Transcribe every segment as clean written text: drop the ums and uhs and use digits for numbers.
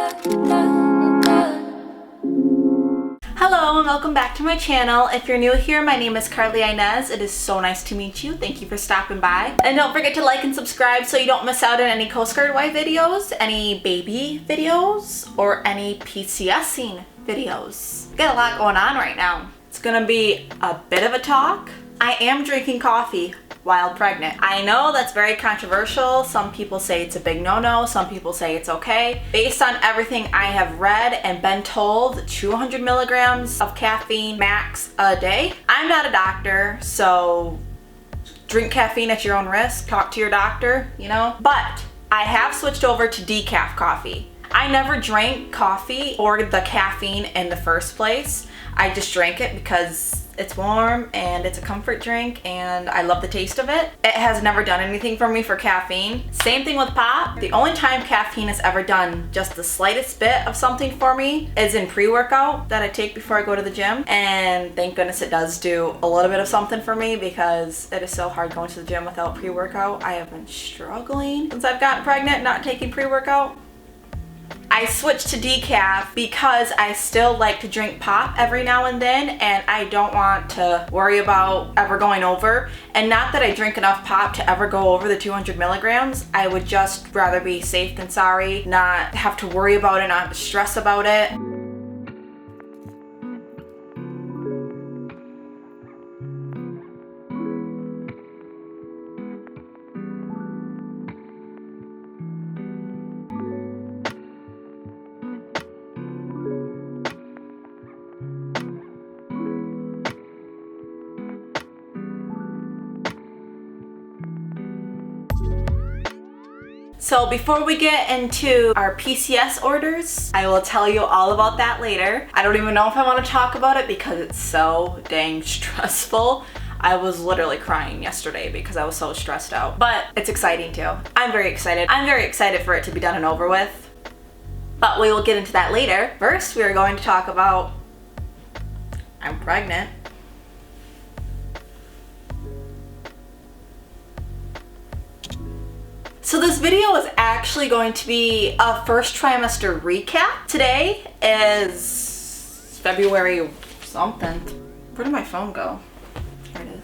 Hello and welcome back to my channel. If you're new here, my name is Carly Inez. It is so nice to meet you. Thank you for stopping by. And don't forget to like and subscribe so you don't miss out on any Coast Guard wife videos, any baby videos, or any PCSing videos. Got a lot going on right now. It's gonna be a bit of a talk. I am drinking coffee while pregnant. I know that's very controversial. Some people say it's a big no-no. Some people say it's okay. Based on everything I have read and been told, 200 milligrams of caffeine max a day. I'm not a doctor, so drink caffeine at your own risk. Talk to your doctor, you know? But I have switched over to decaf coffee. I never drank coffee or the caffeine in the first place. I just drank it because it's warm and it's a comfort drink and I love the taste of it. It has never done anything for me for caffeine. Same thing with pop. The only time caffeine has ever done just the slightest bit of something for me is in pre-workout that I take before I go to the gym. And thank goodness it does do a little bit of something for me because it is so hard going to the gym without pre-workout. I have been struggling since I've gotten pregnant not taking pre-workout. I switched to decaf because I still like to drink pop every now and then and I don't want to worry about ever going over. And not that I drink enough pop to ever go over the 200 milligrams. I would just rather be safe than sorry, not have to worry about it, not have to stress about it. So before we get into our PCS orders, I will tell you all about that later. I don't even know if I want to talk about it because it's so dang stressful. I was literally crying yesterday because I was so stressed out. But it's exciting too. I'm very excited. I'm very excited for it to be done and over with. But we will get into that later. First, we are going to talk about I'm pregnant. So this video is actually going to be a first trimester recap. Today is February something. Where did my phone go? Here it is.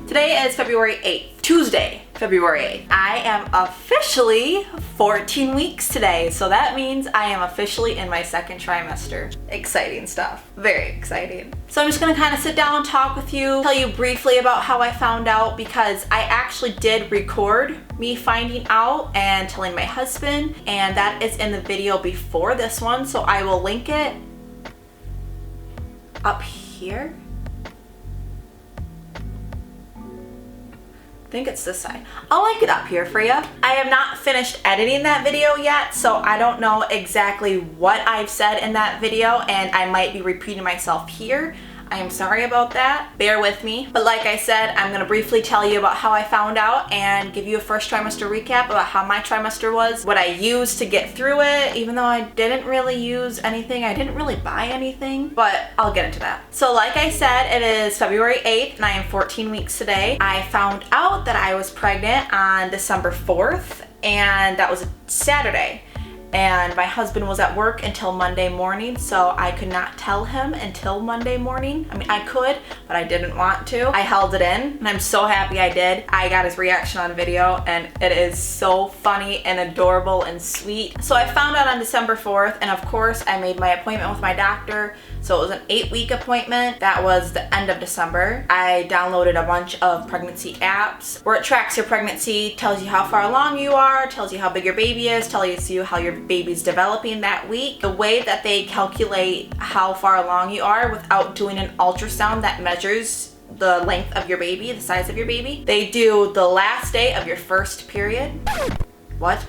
Today is February 8th, Tuesday, February 8th. I am officially 14 weeks today. So that means I am officially in my second trimester. Exciting stuff, very exciting. So I'm just gonna kind of sit down and talk with you, tell you briefly about how I found out because I actually did record me finding out and telling my husband, and that is in the video before this one. So I will link it up here. I think it's this side. I'll link it up here for you. I have not finished editing that video yet, so I don't know exactly what I've said in that video, and I might be repeating myself here. I am sorry about that. Bear with me. But like I said, I'm gonna briefly tell you about how I found out and give you a first trimester recap about how my trimester was, what I used to get through it, even though I didn't really use anything. I didn't really buy anything, but I'll get into that. So like I said, it is February 8th and I am 14 weeks today. I found out that I was pregnant on December 4th and that was a Saturday. And my husband was at work until Monday morning, so I could not tell him until Monday morning. I mean, I could, but I didn't want to. I held it in, and I'm so happy I did. I got his reaction on video, and it is so funny and adorable and sweet. So I found out on December 4th, and of course, I made my appointment with my doctor. So it was an 8-week appointment. That was the end of December. I downloaded a bunch of pregnancy apps where it tracks your pregnancy, tells you how far along you are, tells you how big your baby is, tells you how your baby's developing that week. The way that they calculate how far along you are without doing an ultrasound that measures the length of your baby, the size of your baby, they do the last day of your first period. What?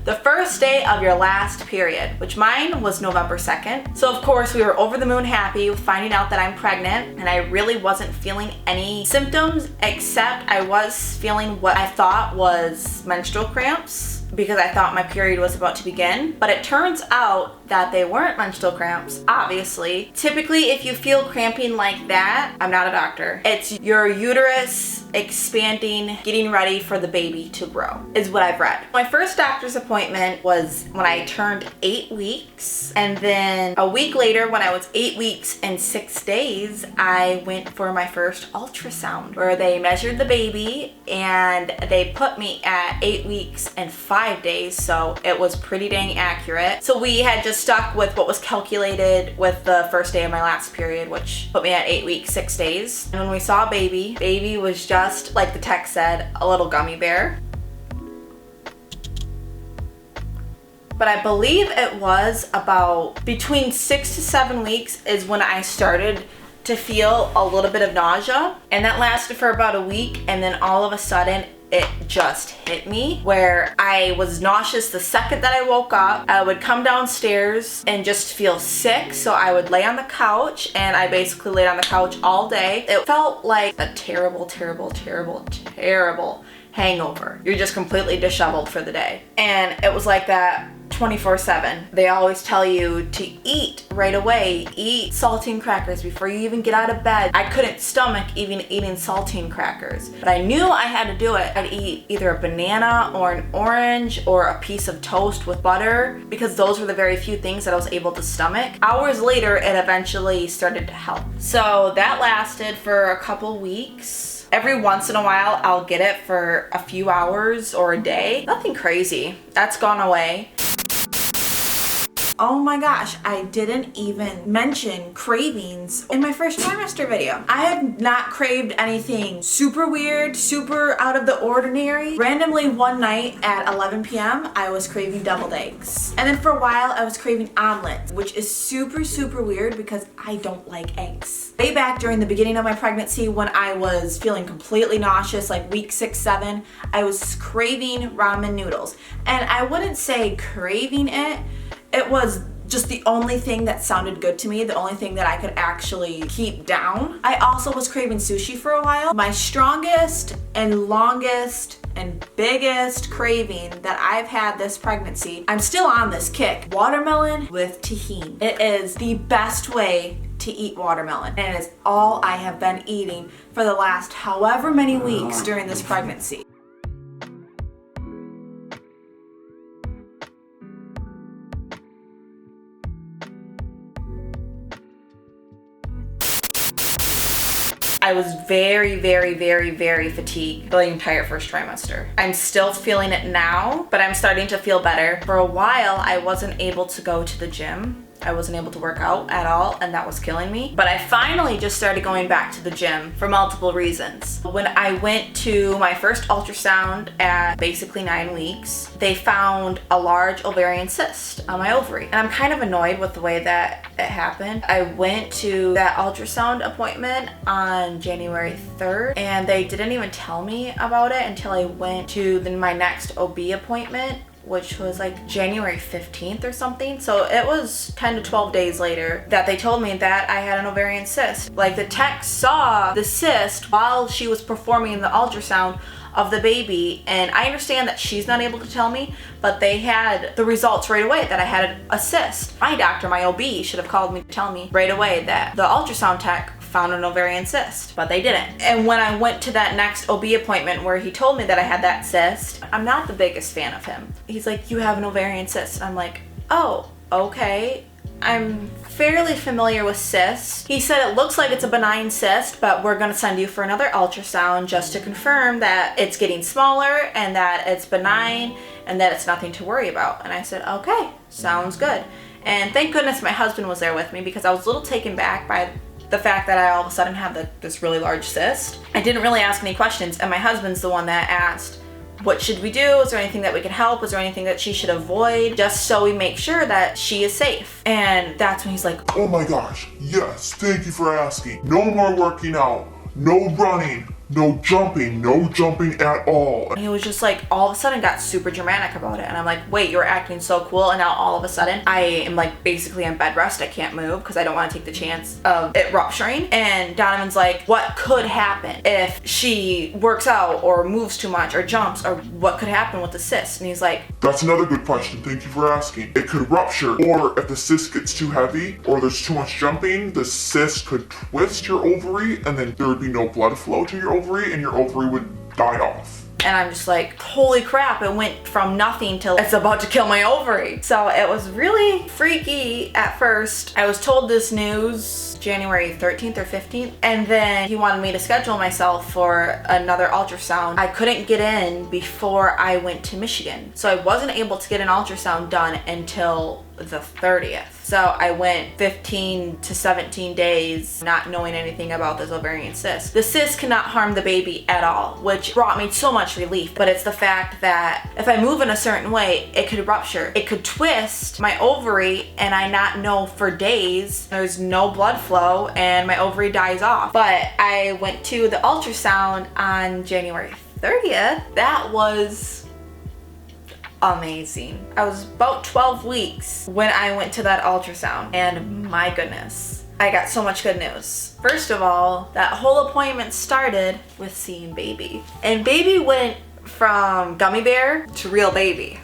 The first day of your last period, which mine was November 2nd. So of course we were over the moon happy with finding out that I'm pregnant, and I really wasn't feeling any symptoms except I was feeling what I thought was menstrual cramps because I thought my period was about to begin. But it turns out that they weren't menstrual cramps, obviously. Typically, if you feel cramping like that, I'm not a doctor. It's your uterus expanding, getting ready for the baby to grow, is what I've read. My first doctor's appointment was when I turned 8 weeks. And then a week later, when I was 8 weeks and 6 days, I went for my first ultrasound where they measured the baby and they put me at 8 weeks and 5 days. So it was pretty dang accurate. So we had just stuck with what was calculated with the first day of my last period, which put me at 8 weeks, 6 days. And when we saw baby was just like the text said, a little gummy bear. But I believe it was about between 6 to 7 weeks is when I started to feel a little bit of nausea. And that lasted for about a week. And then all of a sudden, it just hit me where I was nauseous the second that I woke up. I would come downstairs and just feel sick. So I would lay on the couch, and I basically laid on the couch all day. It felt like a terrible, terrible, terrible, terrible hangover. You're just completely disheveled for the day. And it was like that 24/7. They always tell you to eat right away. Eat saltine crackers before you even get out of bed. I couldn't stomach even eating saltine crackers, but I knew I had to do it. I'd eat either a banana or an orange or a piece of toast with butter because those were the very few things that I was able to stomach. Hours later, it eventually started to help. So that lasted for a couple weeks. Every once in a while, I'll get it for a few hours or a day. Nothing crazy. That's gone away. Oh my gosh, I didn't even mention cravings in my first trimester video. I have not craved anything super weird, super out of the ordinary. Randomly one night at 11 p.m., I was craving deviled eggs. And then for a while, I was craving omelets, which is super, super weird because I don't like eggs. Way back during the beginning of my pregnancy when I was feeling completely nauseous, like week 6, 7, I was craving ramen noodles. And I wouldn't say craving it. It was just the only thing that sounded good to me, the only thing that I could actually keep down. I also was craving sushi for a while. My strongest and longest and biggest craving that I've had this pregnancy, I'm still on this kick. Watermelon with tahini. It is the best way to eat watermelon, and it is all I have been eating for the last however many weeks during this pregnancy. I was very, very, very, very fatigued the entire first trimester. I'm still feeling it now, but I'm starting to feel better. For a while, I wasn't able to go to the gym. I wasn't able to work out at all, and that was killing me. But I finally just started going back to the gym for multiple reasons. When I went to my first ultrasound at basically 9 weeks, they found a large ovarian cyst on my ovary. And I'm kind of annoyed with the way that it happened. I went to that ultrasound appointment on January 3rd, and they didn't even tell me about it until I went to my next OB appointment, which was like January 15th or something. So it was 10 to 12 days later that they told me that I had an ovarian cyst. Like the tech saw the cyst while she was performing the ultrasound of the baby, and I understand that she's not able to tell me, but they had the results right away that I had a cyst. My doctor, my OB, should have called me to tell me right away that the ultrasound tech found an ovarian cyst, but they didn't. And when I went to that next OB appointment where he told me that I had that cyst, I'm not the biggest fan of him. He's like, "You have an ovarian cyst." I'm like, "Oh, okay." I'm fairly familiar with cysts. He said it looks like it's a benign cyst, but we're gonna send you for another ultrasound just to confirm that it's getting smaller and that it's benign and that it's nothing to worry about. And I said, "Okay, sounds good." And thank goodness my husband was there with me because I was a little taken back by the fact that I all of a sudden have this really large cyst. I didn't really ask any questions, and my husband's the one that asked, "What should we do? Is there anything that we can help? Is there anything that she should avoid? Just so we make sure that she is safe." And that's when he's like, "Oh my gosh, yes, thank you for asking. No more working out, no running, no jumping at all." And he was just like, all of a sudden got super dramatic about it. And I'm like, wait, you were acting so cool, and now all of a sudden I am like basically on bed rest. I can't move because I don't want to take the chance of it rupturing. And Donovan's like, what could happen if she works out or moves too much or jumps, or what could happen with the cyst? And he's like, "That's another good question, thank you for asking. It could rupture, or if the cyst gets too heavy or there's too much jumping, the cyst could twist your ovary and then there would be no blood flow to your ovary. ovary and your ovary would die off. And I'm just like, holy crap, it went from nothing to it's about to kill my ovary. So it was really freaky at first. I was told this news January 13th or 15th, and then he wanted me to schedule myself for another ultrasound. I couldn't get in before I went to Michigan. So I wasn't able to get an ultrasound done until the 30th. So I went 15 to 17 days not knowing anything about this ovarian cyst. The cyst cannot harm the baby at all, which brought me so much relief, but it's the fact that if I move in a certain way, it could rupture. It could twist my ovary and I not know for days. There's no blood flow and my ovary dies off. But I went to the ultrasound on January 30th. That was amazing. I was about 12 weeks when I went to that ultrasound, and my goodness, I got so much good news. First of all, that whole appointment started with seeing baby, and baby went from gummy bear to real baby.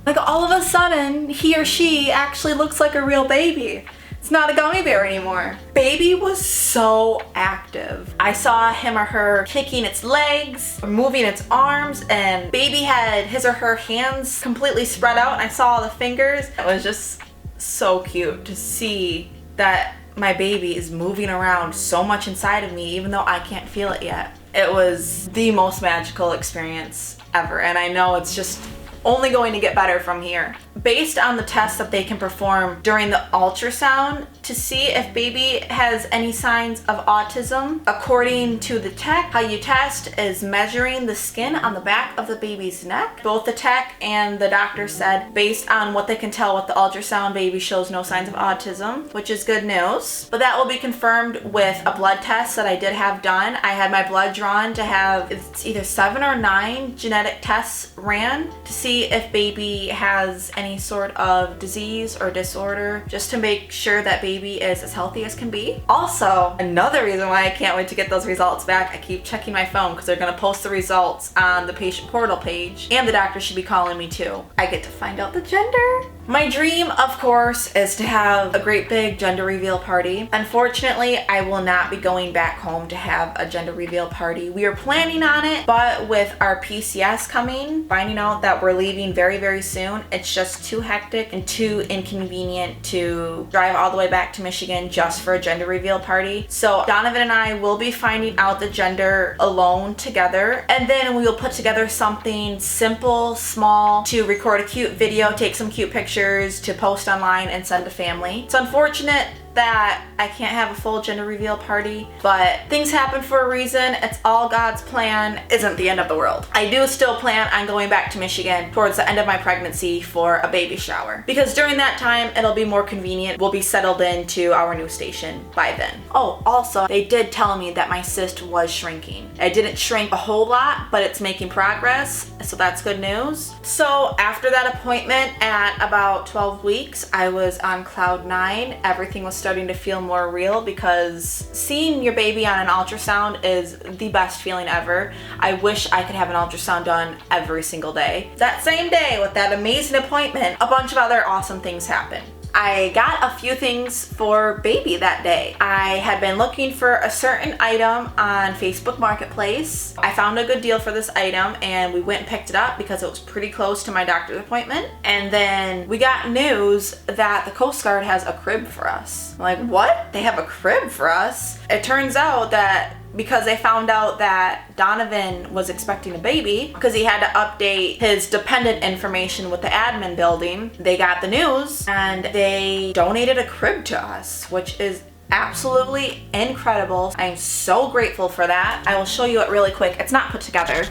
Like all of a sudden, he or she actually looks like a real baby. It's not a gummy bear anymore. Baby was so active. I saw him or her kicking its legs, moving its arms, and baby had his or her hands completely spread out, and I saw the fingers. It was just so cute to see that my baby is moving around so much inside of me, even though I can't feel it yet. It was the most magical experience ever, and I know it's just only going to get better from here. Based on the tests that they can perform during the ultrasound to see if baby has any signs of autism, according to the tech, how you test is measuring the skin on the back of the baby's neck. Both the tech and the doctor said, based on what they can tell with the ultrasound, baby shows no signs of autism, which is good news. But that will be confirmed with a blood test that I did have done. I had my blood drawn to have, it's either 7 or 9 genetic tests ran to see if baby has any sort of disease or disorder, just to make sure that baby is as healthy as can be. Also, another reason why I can't wait to get those results back, I keep checking my phone because they're going to post the results on the patient portal page, and the doctor should be calling me too. I get to find out the gender. My dream, of course, is to have a great big gender reveal party. Unfortunately, I will not be going back home to have a gender reveal party. We are planning on it, but with our PCS coming, finding out that we're leaving very, very soon, it's just too hectic and too inconvenient to drive all the way back to Michigan just for a gender reveal party. So Donovan and I will be finding out the gender alone together, and then we will put together something simple, small, to record a cute video, take some cute pictures to post online and send to family. It's unfortunate that I can't have a full gender reveal party, but things happen for a reason. It's all God's plan. Isn't the end of the world. I do still plan on going back to Michigan towards the end of my pregnancy for a baby shower, because during that time it'll be more convenient. We'll be settled into our new station by then. Oh, also, they did tell me that my cyst was shrinking. It didn't shrink a whole lot, but it's making progress, so that's good news. So after that appointment at about 12 weeks, I was on cloud 9. Everything was starting to feel more real, because seeing your baby on an ultrasound is the best feeling ever. I wish I could have an ultrasound done every single day. That same day with that amazing appointment, a bunch of other awesome things happened. I got a few things for baby that day. I had been looking for a certain item on Facebook Marketplace. I found a good deal for this item and we went and picked it up because it was pretty close to my doctor's appointment. And then we got news that the Coast Guard has a crib for us. I'm like, what? They have a crib for us? It turns out that because they found out that Donovan was expecting a baby, because he had to update his dependent information with the admin building, they got the news and they donated a crib to us, which is absolutely incredible. I am so grateful for that. I will show you it really quick. It's not put together,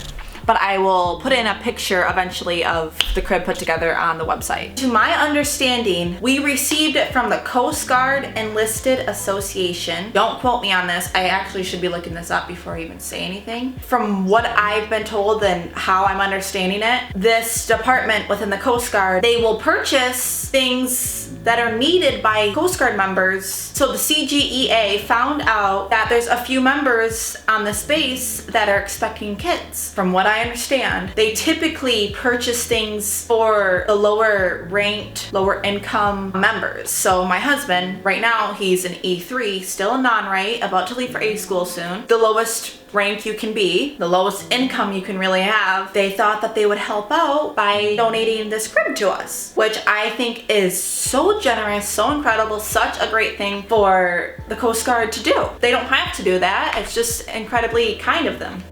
but I will put in a picture eventually of the crib put together on the website. To my understanding, we received it from the Coast Guard Enlisted Association. Don't quote me on this. I actually should be looking this up before I even say anything. From what I've been told and how I'm understanding it, this department within the Coast Guard, they will purchase things that are needed by Coast Guard members. So the CGEA found out that there's a few members on this base that are expecting kids. From what I understand, they typically purchase things for the lower ranked, lower income members. So my husband, right now, he's an E3, still a non-right, about to leave for A school soon. The lowest rank you can be, the lowest income you can really have. They thought that they would help out by donating this crib to us, which I think is so generous, so incredible, such a great thing for the Coast Guard to do. They don't have to do that. It's just incredibly kind of them.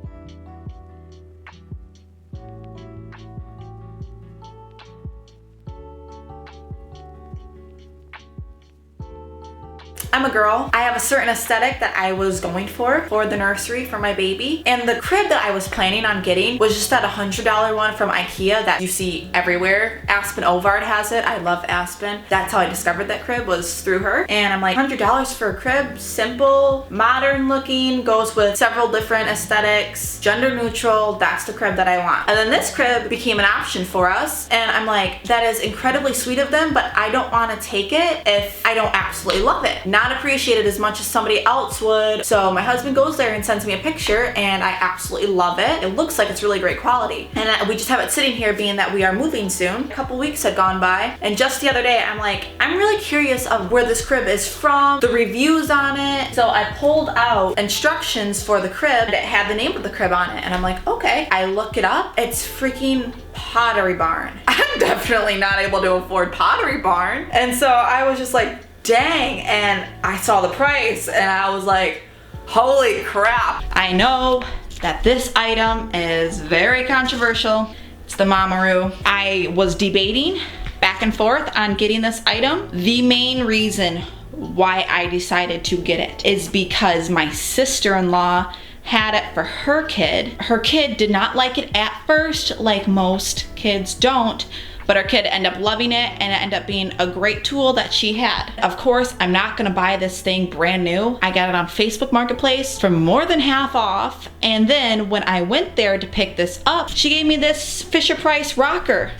I'm a girl. I have a certain aesthetic that I was going for the nursery for my baby. And the crib that I was planning on getting was just that $100 one from IKEA that you see everywhere. Aspen Ovard has it. I love Aspen. That's how I discovered that crib, was through her. And I'm like, $100 for a crib, simple, modern looking, goes with several different aesthetics, gender neutral. That's the crib that I want. And then this crib became an option for us. And I'm like, that is incredibly sweet of them, but I don't want to take it if I don't absolutely love it. Not appreciate it as much as somebody else would. So my husband goes there and sends me a picture, and I absolutely love it. It looks like it's really great quality. And we just have it sitting here, being that we are moving soon. A couple weeks had gone by, and just the other day I'm like, I'm really curious of where this crib is from, the reviews on it. So I pulled out instructions for the crib, and it had the name of the crib on it, and I'm like, okay. I look it up. It's freaking Pottery Barn. I'm definitely not able to afford Pottery Barn. And so I was just like, dang, and I saw the price and I was like, holy crap. I know that this item is very controversial. It's the Mamaroo. I was debating back and forth on getting this item. The main reason why I decided to get it is because my sister-in-law had it for her kid. Her kid did not like it at first, like most kids don't, but our kid ended up loving it, and it ended up being a great tool that she had. Of course, I'm not gonna buy this thing brand new. I got it on Facebook Marketplace for more than half off, and then when I went there to pick this up, she gave me this Fisher-Price rocker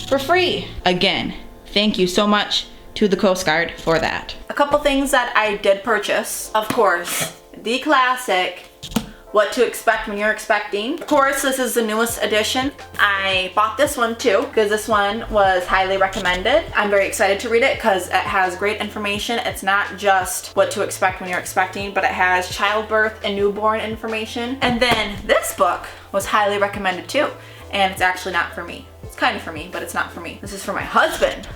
for free. Again, thank you so much to the Coast Guard for that. A couple things that I did purchase. Of course, the classic, what to expect when you're expecting. Of course, this is the newest edition. I bought this one too because this one was highly recommended. I'm very excited to read it because it has great information. It's not just what to expect when you're expecting, but it has childbirth and newborn information. And then this book was highly recommended too. And it's actually not for me. It's kind of for me, but it's not for me. This is for my husband.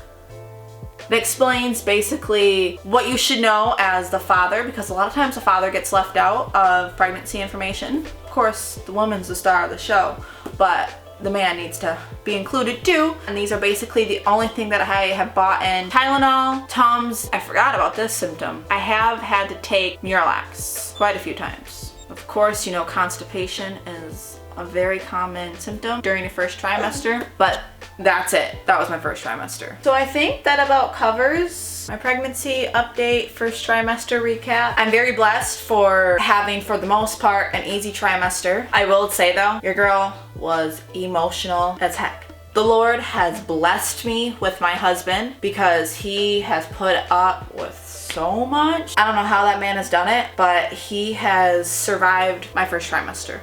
It explains basically what you should know as the father, because a lot of times the father gets left out of pregnancy information. Of course, the woman's the star of the show, but the man needs to be included too. And these are basically the only thing that I have bought in. Tylenol, Tums. I forgot about this symptom. I have had to take Miralax quite a few times. Of course, you know, constipation is a very common symptom during the first trimester, but that's it. That was my first trimester. So I think that about covers my pregnancy update, first trimester recap. I'm very blessed for having, for the most part, an easy trimester. I will say though, your girl was emotional as heck. The Lord has blessed me with my husband because he has put up with so much. I don't know how that man has done it, but he has survived my first trimester.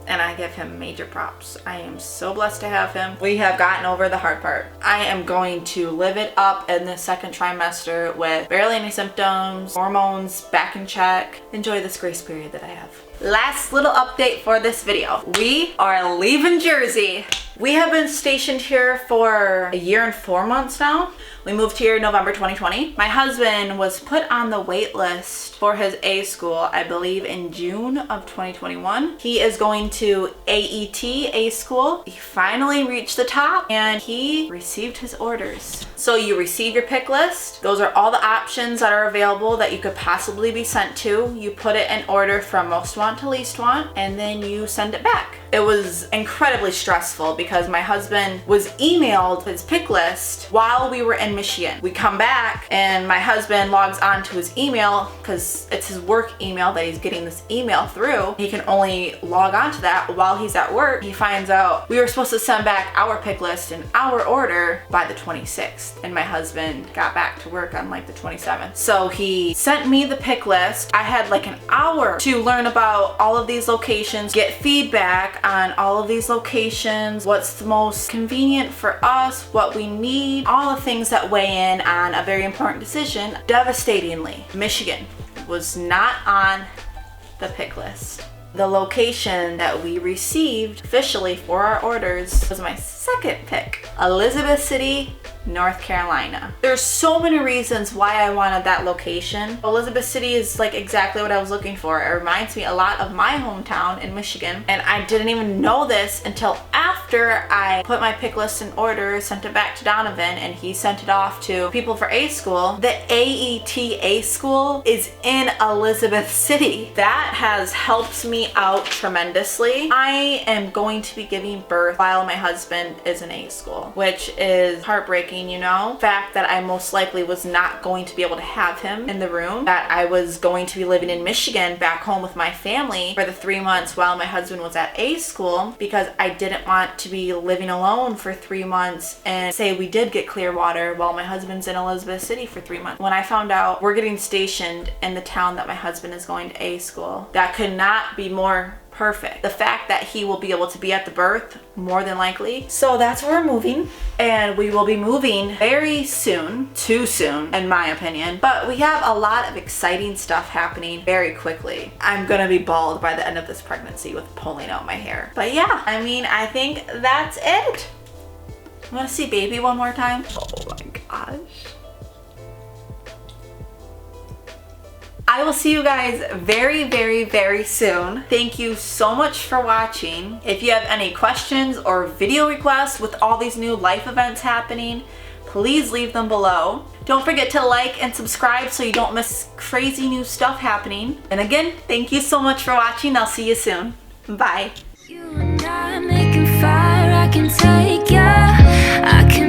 And I give him major props. I am so blessed to have him. We have gotten over the hard part. I am going to live it up in the second trimester with barely any symptoms, hormones back in check. Enjoy this grace period that I have. Last little update for this video. We are leaving Jersey. We have been stationed here for a year and 4 months now. We moved here in November 2020. My husband was put on the wait list for his A school, I believe in June of 2021. He is going to AET, A school. He finally reached the top and he received his orders. So you receive your pick list. Those are all the options that are available that you could possibly be sent to. You put it in order from most want to least want, and then you send it back. It was incredibly stressful because my husband was emailed his pick list while we were in Michigan. We come back and my husband logs on to his email because it's his work email that he's getting this email through. He can only log on to that while he's at work. He finds out we were supposed to send back our pick list and our order by the 26th, and my husband got back to work on like the 27th. So he sent me the pick list. I had like an hour to learn about all of these locations, get feedback on all of these locations, what's the most convenient for us, what we need, all the things that weigh in on a very important decision. Devastatingly, Michigan was not on the pick list. The location that we received officially for our orders was my second pick, Elizabeth City, North Carolina. There's so many reasons why I wanted that location. Elizabeth City is like exactly what I was looking for. It reminds me a lot of my hometown in Michigan, and I didn't even know this until after I put my pick list in order, sent it back to Donovan, and he sent it off to people for A school. The AETA school is in Elizabeth City. That has helped me out tremendously. I am going to be giving birth while my husband is in A school, which is heartbreaking. You know, the fact that I most likely was not going to be able to have him in the room, that I was going to be living in Michigan back home with my family for the 3 months while my husband was at A school, because I didn't want to be living alone for 3 months and say we did get clear water while my husband's in Elizabeth City for 3 months. When I found out we're getting stationed in the town that my husband is going to A school, that could not be more perfect. The fact that he will be able to be at the birth, more than likely. So that's where we're moving, and we will be moving very soon. Too soon, in my opinion. But we have a lot of exciting stuff happening very quickly. I'm gonna be bald by the end of this pregnancy with pulling out my hair. But yeah, I mean, I think that's it. You wanna see baby one more time? Oh my gosh. I will see you guys very, very, very soon. Thank you so much for watching. If you have any questions or video requests with all these new life events happening, please leave them below. Don't forget to like and subscribe so you don't miss crazy new stuff happening. And again, thank you so much for watching. I'll see you soon. Bye. You and I making fire, I can take ya. I can